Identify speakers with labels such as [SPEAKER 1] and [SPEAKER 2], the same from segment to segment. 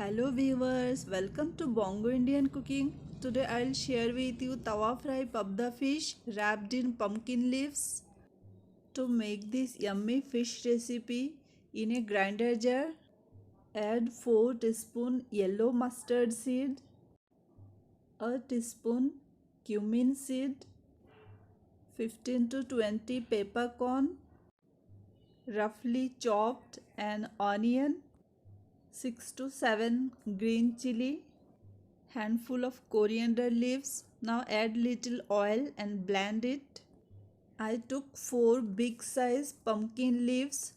[SPEAKER 1] Hello viewers, welcome to Bongo Indian Cooking. Today I'll share with you tawa fry pabda fish wrapped in pumpkin leaves. To make this yummy fish recipe, in a grinder jar, add 4 teaspoon yellow mustard seed, a teaspoon cumin seed, 15 to 20 peppercorn, roughly chopped an onion, 6 to 7 green chili, handful of coriander leaves. Now add little oil and blend it. I took 4 big size pumpkin leaves.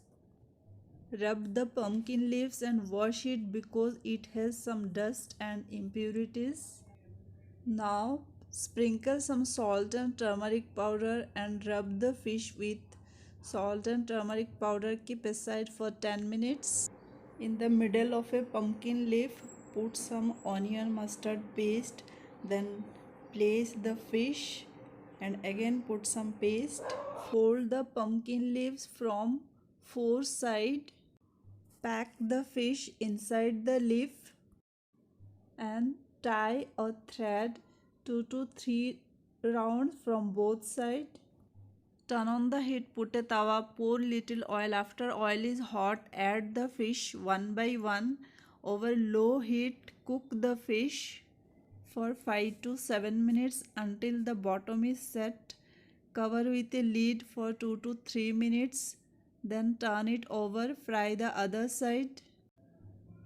[SPEAKER 1] Rub the pumpkin leaves and wash it because it has some dust and impurities. Now sprinkle some salt and turmeric powder and rub the fish with salt and turmeric powder. Keep aside for 10 minutes. In the middle of a pumpkin leaf, put some onion mustard paste, then place the fish and again put some paste. Fold the pumpkin leaves from 4 sides. Pack the fish inside the leaf and tie a thread 2 to 3 rounds from both sides. Turn on the heat, put a tawa, pour little oil. After oil is hot, add the fish one by one. Over low heat, cook the fish for 5 to 7 minutes until the bottom is set. Cover with a lid for 2 to 3 minutes. Then turn it over, fry the other side.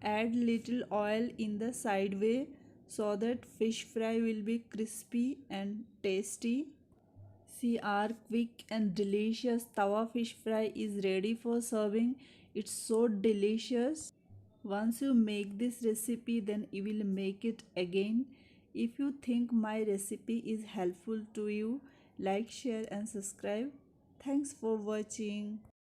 [SPEAKER 1] Add little oil in the side way so that fish fry will be crispy and tasty. See, our quick and delicious tawa fish fry is ready for serving. It's so delicious. Once you make this recipe, then you will make it again. If you think my recipe is helpful to you, like, share and subscribe. Thanks for watching.